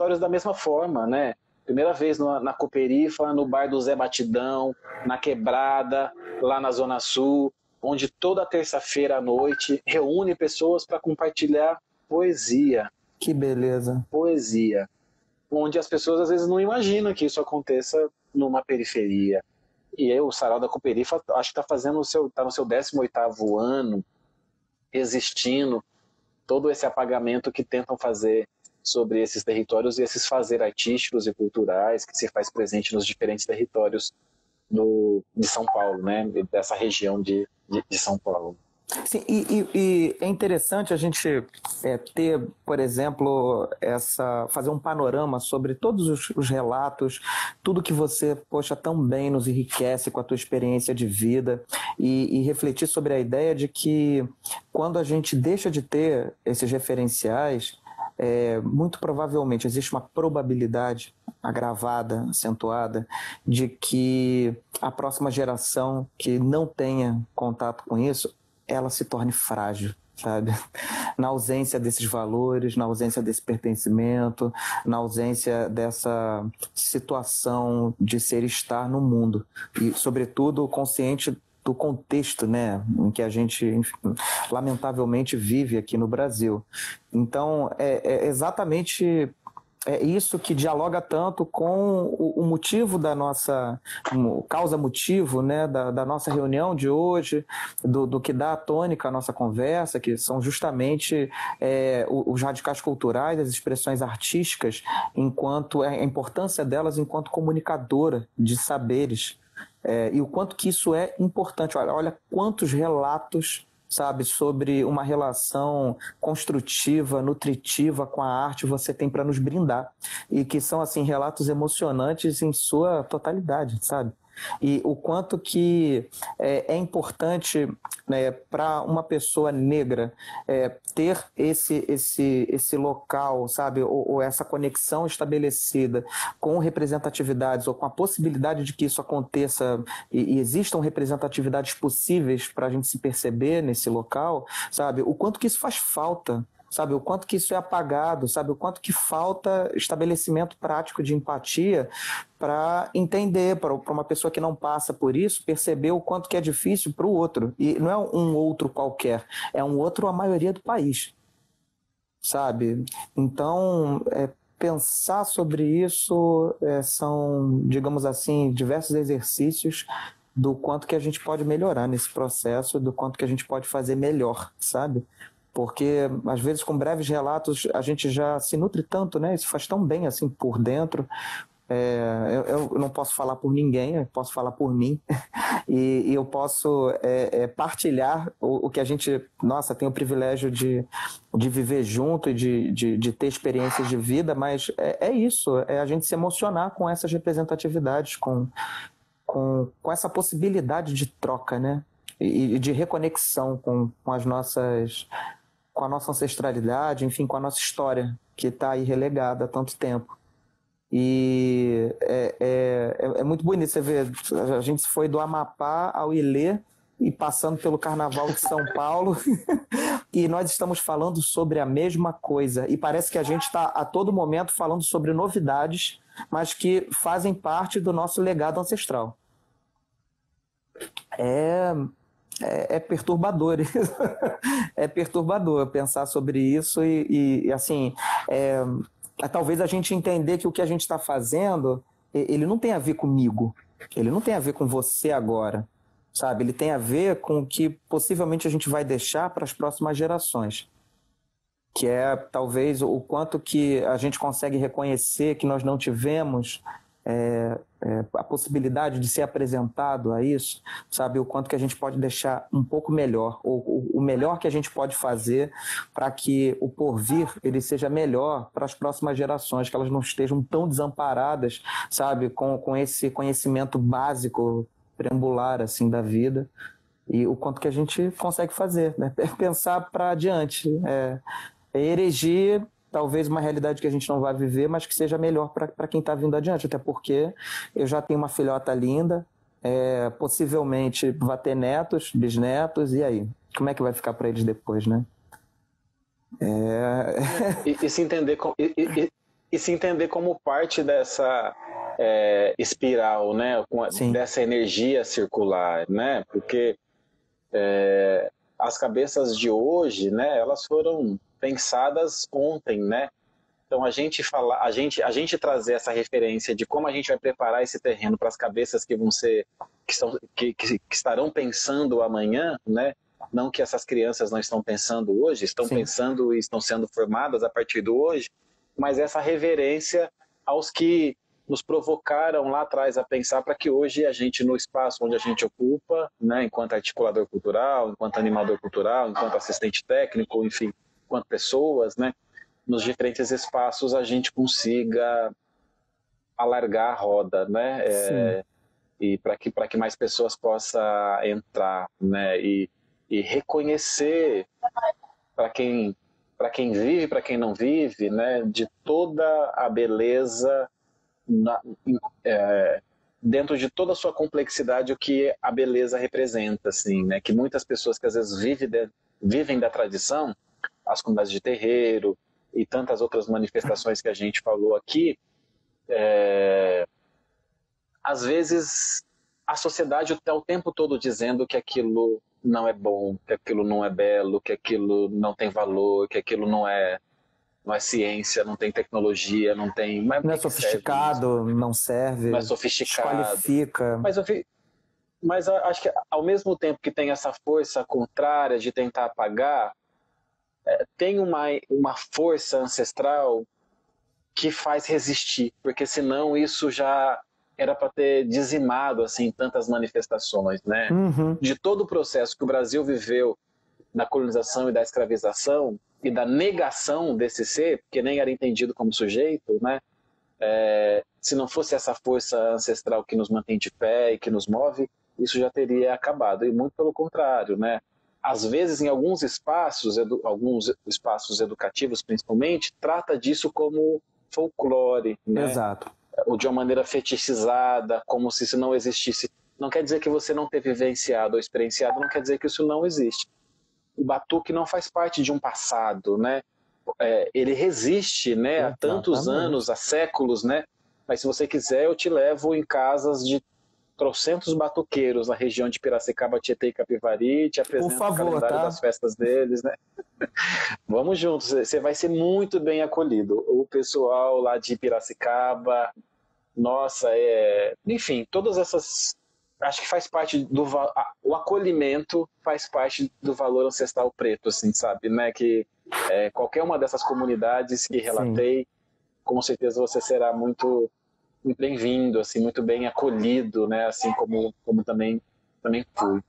territórios da mesma forma, né? Primeira vez na Cooperifa, no bar do Zé Batidão, na Quebrada, lá na Zona Sul, onde toda terça-feira à noite reúne pessoas para compartilhar poesia. Que beleza. Poesia. Onde as pessoas às vezes não imaginam que isso aconteça numa periferia. E aí, o Sarau da Cooperifa, acho que está no seu 18º ano, existindo todo esse apagamento que tentam fazer sobre esses territórios e esses fazer artísticos e culturais que se faz presente nos diferentes territórios de São Paulo, né? Dessa região de São Paulo. Sim, e é interessante a gente ter, por exemplo, fazer um panorama sobre todos os relatos, tudo que você, poxa, tão bem nos enriquece com a tua experiência de vida e refletir sobre a ideia de que quando a gente deixa de ter esses referenciais, muito provavelmente existe uma probabilidade agravada, acentuada, de que a próxima geração que não tenha contato com isso, ela se torne frágil, sabe? Na ausência desses valores, na ausência desse pertencimento, na ausência dessa situação de ser e estar no mundo. E, sobretudo, consciente do contexto, né, em que a gente, enfim, lamentavelmente, vive aqui no Brasil. Então, é exatamente isso que dialoga tanto com o motivo da nossa, causa-motivo, né, da nossa reunião de hoje, do que dá a tônica à nossa conversa, que são justamente os radicais culturais, as expressões artísticas, enquanto a importância delas enquanto comunicadora de saberes, e o quanto que isso é importante. Olha quantos relatos, sabe, sobre uma relação construtiva, nutritiva com a arte você tem para nos brindar, e que são, assim, relatos emocionantes em sua totalidade, sabe? E o quanto que é importante, né, para uma pessoa negra ter esse local, sabe, ou essa conexão estabelecida com representatividades, ou com a possibilidade de que isso aconteça e existam representatividades possíveis para a gente se perceber nesse local, sabe, o quanto que isso faz falta, sabe, o quanto que isso é apagado, sabe, o quanto que falta estabelecimento prático de empatia para entender, para uma pessoa que não passa por isso, perceber o quanto que é difícil para o outro. E não é um outro qualquer, é um outro a maioria do país, sabe? Então, pensar sobre isso são, digamos assim, diversos exercícios do quanto que a gente pode melhorar nesse processo, do quanto que a gente pode fazer melhor, sabe? Porque, às vezes, com breves relatos, a gente já se nutre tanto, né? Isso faz tão bem, assim, por dentro. Eu não posso falar por ninguém, eu posso falar por mim. E eu posso partilhar o que a gente, nossa, tem o privilégio de viver junto e de ter experiências de vida, mas é isso, é a gente se emocionar com essas representatividades, com essa possibilidade de troca, né? E de reconexão com as nossas... com a nossa ancestralidade, enfim, com a nossa história, que está aí relegada há tanto tempo. E é muito bonito você ver, a gente foi do Amapá ao Ilê, e passando pelo Carnaval de São Paulo, e nós estamos falando sobre a mesma coisa, e parece que a gente está a todo momento falando sobre novidades, mas que fazem parte do nosso legado ancestral. É perturbador isso. É perturbador pensar sobre isso e assim, talvez a gente entender que o que a gente está fazendo, ele não tem a ver comigo, ele não tem a ver com você agora, sabe? Ele tem a ver com o que possivelmente a gente vai deixar para as próximas gerações, que é talvez o quanto que a gente consegue reconhecer que nós não tivemos a possibilidade de ser apresentado a isso, sabe, o quanto que a gente pode deixar um pouco melhor, ou o melhor que a gente pode fazer para que o porvir ele seja melhor para as próximas gerações, que elas não estejam tão desamparadas, sabe, com esse conhecimento básico, preambular, assim, da vida, e o quanto que a gente consegue fazer, né? Pensar para adiante, heresia, talvez uma realidade que a gente não vai viver, mas que seja melhor para quem está vindo adiante, até porque eu já tenho uma filhota linda, possivelmente vai ter netos, bisnetos, e aí? Como é que vai ficar para eles depois, né? E se entender e se entender como parte dessa espiral, né? Dessa energia circular, né? Porque as cabeças de hoje, né? Elas foram pensadas ontem, né? Então a gente trazer essa referência de como a gente vai preparar esse terreno para as cabeças que vão ser, que estarão pensando amanhã, né? Não que essas crianças não estão pensando hoje, estão Sim. pensando e estão sendo formadas a partir do hoje, mas essa reverência aos que nos provocaram lá atrás a pensar para que hoje a gente, no espaço onde a gente ocupa, né, enquanto articulador cultural, enquanto animador cultural, enquanto assistente técnico, enfim, enquanto pessoas, né, nos diferentes espaços a gente consiga alargar a roda, né, e para que mais pessoas possam entrar, né, e reconhecer para quem vive, para quem não vive, né, de toda a beleza dentro de toda a sua complexidade, o que a beleza representa, assim, né, que muitas pessoas que às vezes vivem da tradição, as comunidades de terreiro e tantas outras manifestações que a gente falou aqui, às vezes a sociedade está o tempo todo dizendo que aquilo não é bom, que aquilo não é belo, que aquilo não tem valor, que aquilo não é ciência, não tem tecnologia, não tem... Não é sofisticado, não serve, não é sofisticado. Desqualifica. Mas acho que ao mesmo tempo que tem essa força contrária de tentar apagar, tem uma força ancestral que faz resistir, porque senão isso já era para ter dizimado assim tantas manifestações, né? Uhum. De todo o processo que o Brasil viveu da colonização e da escravização e da negação desse ser, porque nem era entendido como sujeito, né? Se não fosse essa força ancestral que nos mantém de pé e que nos move, isso já teria acabado, e muito pelo contrário, né? Às vezes, em alguns espaços educativos, principalmente, trata disso como folclore, né? Exato. Ou de uma maneira fetichizada, como se isso não existisse. Não quer dizer que você não ter vivenciado ou experienciado, não quer dizer que isso não existe. O batuque não faz parte de um passado, né? Ele resiste, né, há tantos anos, há séculos, né? Mas se você quiser, eu te levo em casas de trocentos batuqueiros na região de Piracicaba, Tietê e Capivari, te apresento o calendário das festas deles, né? Vamos juntos, você vai ser muito bem acolhido. O pessoal lá de Piracicaba, nossa, enfim, todas essas... Acho que faz parte o acolhimento faz parte do valor ancestral preto, assim, sabe, né? Que qualquer uma dessas comunidades que relatei, Sim. com certeza você será muito, muito bem-vindo, assim, muito bem acolhido, né? Assim como também fui.